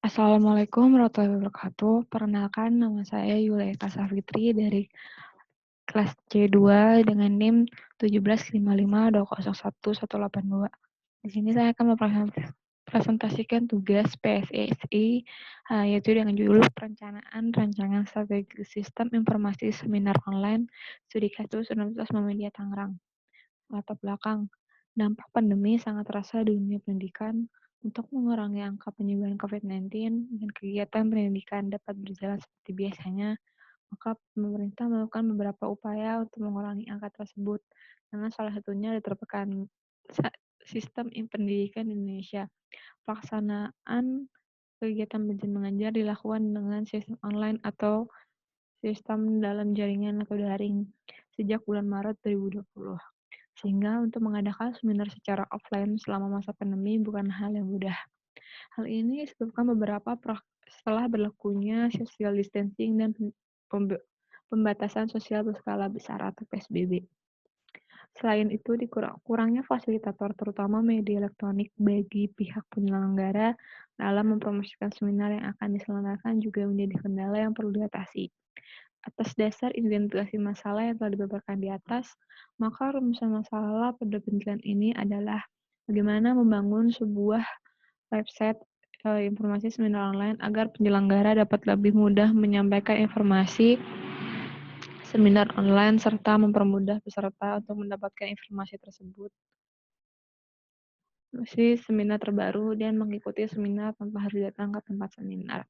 Assalamualaikum warahmatullahi wabarakatuh. Perkenalkan, nama saya Yulaika Safitri dari kelas C2 dengan NIM 17552011182. Di sini saya akan mempresentasikan tugas PSSI, yaitu dengan judul Perencanaan Rancangan Strategi Sistem Informasi Seminar Online Studi Kasus Universitas Muhammadiyah Tangerang. Latar belakang, dampak pandemi sangat terasa di dunia pendidikan. Untuk mengurangi angka penyebaran COVID-19 dan kegiatan pendidikan dapat berjalan seperti biasanya, maka pemerintah melakukan beberapa upaya untuk mengurangi angka tersebut. Dengan salah satunya diterapkan sistem pendidikan di Indonesia. Pelaksanaan kegiatan belajar mengajar dilakukan dengan sistem online atau sistem dalam jaringan atau daring sejak bulan Maret 2020. Sehingga untuk mengadakan seminar secara offline selama masa pandemi bukan hal yang mudah. Hal ini disebabkan setelah berlakunya social distancing dan pembatasan sosial berskala besar atau PSBB. Selain itu, kurangnya fasilitator terutama media elektronik bagi pihak penyelenggara dalam mempromosikan seminar yang akan diselenggarakan juga menjadi kendala yang perlu diatasi. Atas dasar identifikasi masalah yang telah dipaparkan di atas, maka rumusan masalah pada penelitian ini adalah bagaimana membangun sebuah website informasi seminar online agar penyelenggara dapat lebih mudah menyampaikan informasi seminar online serta mempermudah peserta untuk mendapatkan informasi tersebut. Seminar terbaru dan mengikuti seminar tanpa harus datang ke tempat seminar.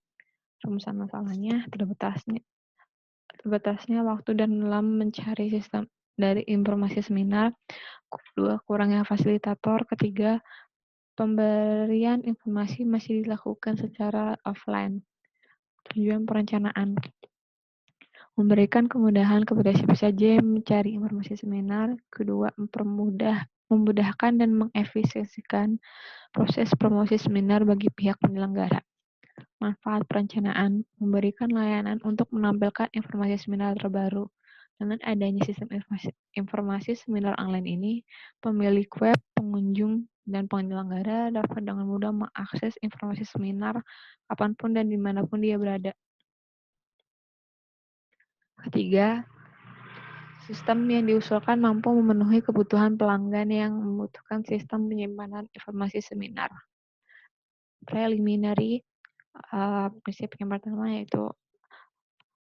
Rumusan masalahnya terbatasnya waktu dan dalam mencari sistem dari informasi seminar. Kedua, kurangnya fasilitator. Ketiga, pemberian informasi masih dilakukan secara offline. Tujuan perencanaan. Memberikan kemudahan kepada siapa saja yang mencari informasi seminar. Kedua, memudahkan dan mengefisiensikan proses promosi seminar bagi pihak penyelenggara. Manfaat perencanaan, memberikan layanan untuk menampilkan informasi seminar terbaru. Dengan adanya sistem informasi seminar online ini, pemilik web, pengunjung, dan penyelenggara dapat dengan mudah mengakses informasi seminar kapanpun dan dimanapun dia berada. Ketiga, sistem yang diusulkan mampu memenuhi kebutuhan pelanggan yang membutuhkan sistem penyimpanan informasi seminar. Preliminary, prinsip yang pertama yaitu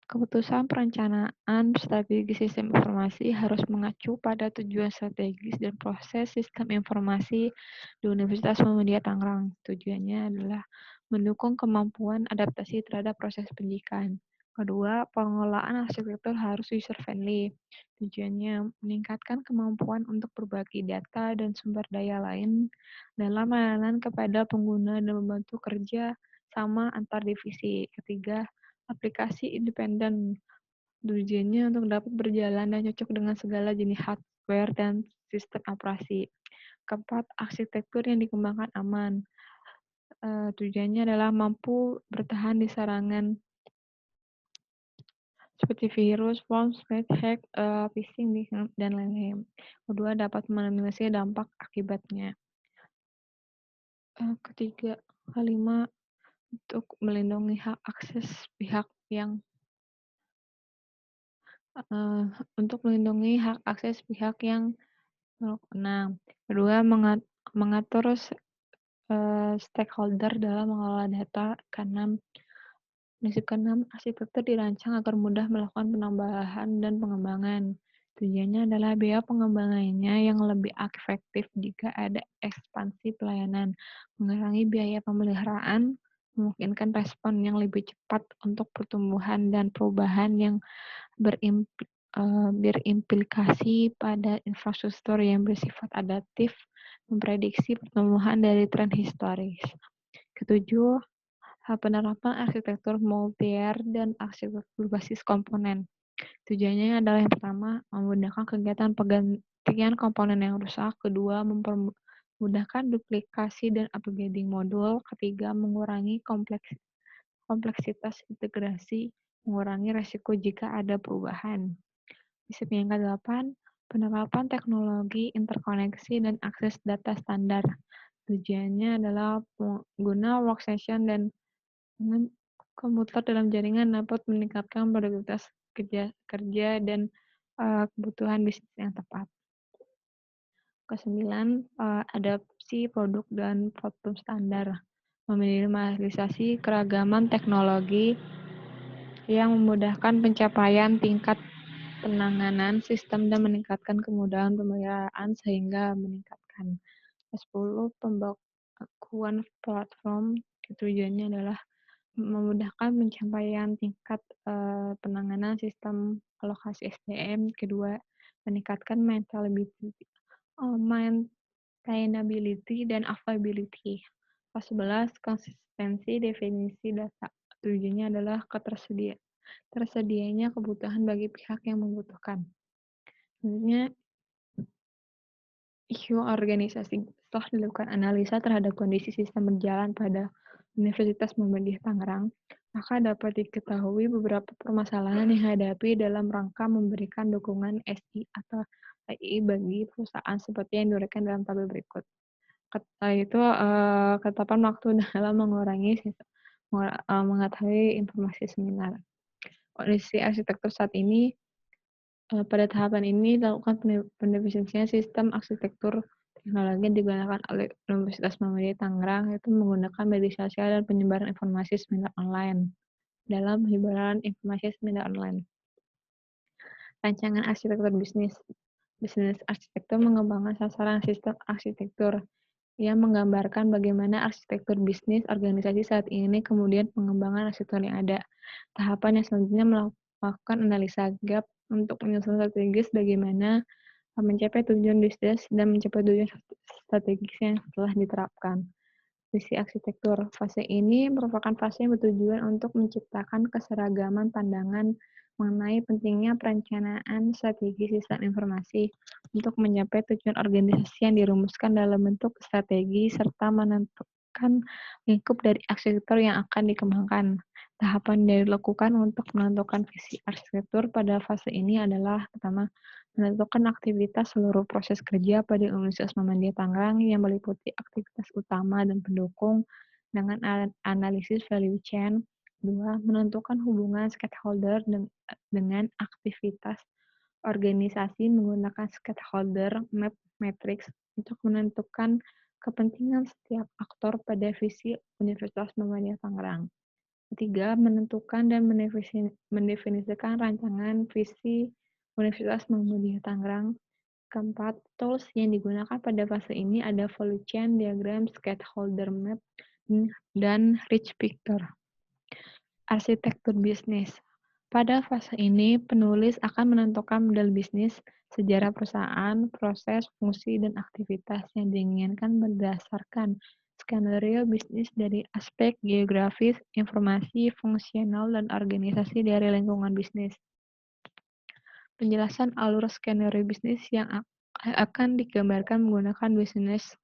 keputusan perencanaan strategi sistem informasi harus mengacu pada tujuan strategis dan proses sistem informasi di Universitas Muhammadiyah Tangerang. Tujuannya adalah mendukung kemampuan adaptasi terhadap proses pendidikan. Kedua, pengelolaan arsitektur harus user-friendly. Tujuannya meningkatkan kemampuan untuk berbagi data dan sumber daya lain dalam layanan kepada pengguna dan membantu kerja sama antar divisi. Ketiga, aplikasi independen. Tujuannya untuk dapat berjalan dan cocok dengan segala jenis hardware dan sistem operasi. Keempat, arsitektur yang dikembangkan aman. Tujuannya adalah mampu bertahan di serangan seperti virus, worm, spam, hack, phishing, dan lain-lain. Kedua, dapat meminimalisir dampak akibatnya. Ketiga, kelima, untuk melindungi hak akses pihak yang kedua, mengatur stakeholder dalam mengelola data. Prinsip keenam, arsitektur dirancang agar mudah melakukan penambahan dan pengembangan. Tujuannya adalah biaya pengembangannya yang lebih efektif jika ada ekspansi pelayanan, mengurangi biaya pemeliharaan, memungkinkan respon yang lebih cepat untuk pertumbuhan dan perubahan yang berimplikasi pada infrastruktur yang bersifat adaptif, memprediksi pertumbuhan dari tren historis. Ketujuh, penerapan arsitektur multi-layer dan arsitektur berbasis komponen. Tujuannya adalah yang pertama, memudahkan kegiatan penggantian komponen yang rusak. Kedua, mempermudahkan duplikasi dan upgrading modul. Ketiga, mengurangi kompleksitas integrasi, mengurangi resiko jika ada perubahan. Prinsip yang ke-8, penerapan teknologi interkoneksi dan akses data standar. Tujuannya adalah pengguna workstation dan Dengan komputer dalam jaringan dapat meningkatkan produktivitas kerja dan kebutuhan bisnis yang tepat. Kesembilan, adopsi produk dan platform standar. Meminimalisasi keragaman teknologi yang memudahkan pencapaian tingkat penanganan sistem dan meningkatkan kemudahan pemeliharaan sehingga meningkatkan. 10. Pembakuan platform tujuannya adalah memudahkan pencapaian tingkat penanganan sistem alokasi SDM. Kedua, meningkatkan maintainability dan availability. Kelas 11, konsistensi definisi data. Tujuannya adalah tersedianya kebutuhan bagi pihak yang membutuhkan. Selanjutnya, isu organisasi. Setelah dilakukan analisa terhadap kondisi sistem berjalan pada Universitas Muhammadiyah Tangerang, maka dapat diketahui beberapa permasalahan yang dihadapi dalam rangka memberikan dukungan SI atau AI bagi perusahaan seperti yang diuraikan dalam tabel berikut. Itu ketetapan waktu dalam mengetahui informasi seminar. Kondisi arsitektur saat ini, pada tahapan ini dilakukan pendefinisian sistem arsitektur teknologi yang digunakan oleh Universitas Muhammadiyah Tangerang, yaitu menggunakan media sosial dan penyebaran informasi seminar online. Dalam penyebaran informasi seminar online, rancangan arsitektur bisnis. Bisnis arsitektur mengembangkan sasaran sistem arsitektur yang menggambarkan bagaimana arsitektur bisnis organisasi saat ini, kemudian pengembangan arsitektur yang ada. Tahapan yang selanjutnya melakukan analisa gap untuk menyusun strategis bagaimana mencapai tujuan bisnis dan mencapai tujuan strategis yang telah diterapkan. Visi arsitektur. Fase ini merupakan fase yang bertujuan untuk menciptakan keseragaman pandangan mengenai pentingnya perencanaan strategi sistem informasi untuk mencapai tujuan organisasi yang dirumuskan dalam bentuk strategi serta menentukan lingkup dari arsitektur yang akan dikembangkan. Tahapan yang dilakukan untuk menentukan visi arsitektur pada fase ini adalah pertama, menentukan aktivitas seluruh proses kerja pada Universitas Muhammadiyah Tangerang yang meliputi aktivitas utama dan pendukung dengan analisis value chain. Dua, menentukan hubungan stakeholder dengan aktivitas organisasi menggunakan stakeholder map matrix untuk menentukan kepentingan setiap aktor pada visi Universitas Muhammadiyah Tangerang. Ketiga, menentukan dan mendefinisikan rancangan visi Universitas Muhammadiyah Tangerang. Keempat, tools yang digunakan pada fase ini ada value chain, diagram, stakeholder map, dan rich picture. Arsitektur bisnis. Pada fase ini, penulis akan menentukan model bisnis, sejarah perusahaan, proses, fungsi, dan aktivitas yang diinginkan berdasarkan skenario bisnis dari aspek geografis, informasi, fungsional, dan organisasi dari lingkungan bisnis. Penjelasan alur skenario bisnis yang akan digambarkan menggunakan business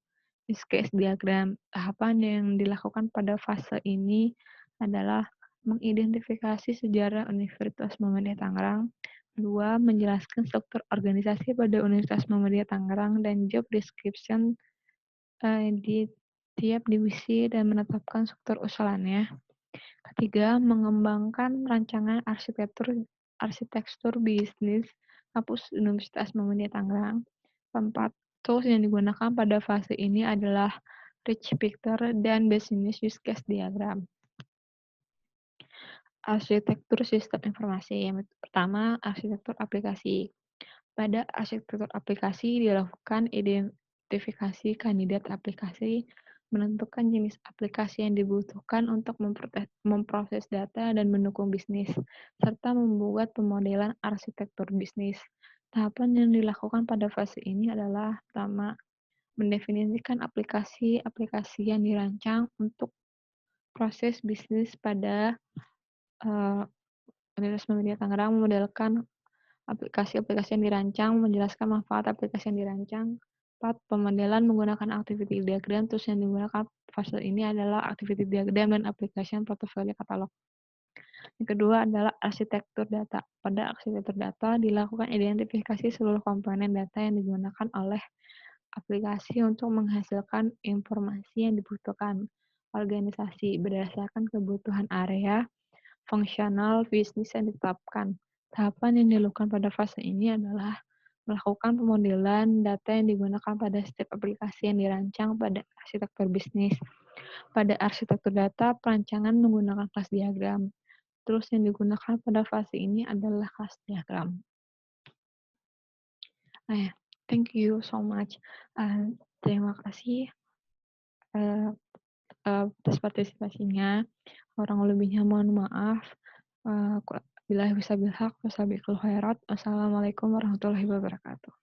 use case diagram. Tahapan yang dilakukan pada fase ini adalah mengidentifikasi sejarah Universitas Muhammadiyah Tangerang. Dua, menjelaskan struktur organisasi pada Universitas Muhammadiyah Tangerang dan job description di tiap divisi dan menetapkan struktur usulannya. Ketiga, mengembangkan rancangan arsitektur bisnis kampus Universitas Muhammadiyah Tangerang. Keempat, tools yang digunakan pada fase ini adalah rich picture dan business use case diagram. Arsitektur sistem informasi. Yang pertama, arsitektur aplikasi. Pada arsitektur aplikasi dilakukan identifikasi kandidat aplikasi, menentukan jenis aplikasi yang dibutuhkan untuk memproses data dan mendukung bisnis, serta membuat pemodelan arsitektur bisnis. Tahapan yang dilakukan pada fase ini adalah pertama, mendefinisikan aplikasi-aplikasi yang dirancang untuk proses bisnis pada Universitas Muhammadiyah Tangerang, memodelkan aplikasi-aplikasi yang dirancang, menjelaskan manfaat aplikasi yang dirancang. 4. Pemodelan menggunakan activity diagram. Terus yang digunakan fase ini adalah activity diagram dan application portfolio katalog. Yang kedua adalah arsitektur data. Pada arsitektur data dilakukan identifikasi seluruh komponen data yang digunakan oleh aplikasi untuk menghasilkan informasi yang dibutuhkan. organisasi berdasarkan kebutuhan area, fungsional, bisnis yang ditetapkan. Tahapan yang dilakukan pada fase ini adalah melakukan pemodelan data yang digunakan pada setiap aplikasi yang dirancang pada arsitektur bisnis. Pada arsitektur data, perancangan menggunakan kelas diagram. Terus yang digunakan pada fase ini adalah kelas diagram. Thank you so much. Terima kasih atas partisipasinya. Kurang lebihnya mohon maaf. Bila bisa bilhak, wassalamualaikum warahmatullahi wabarakatuh.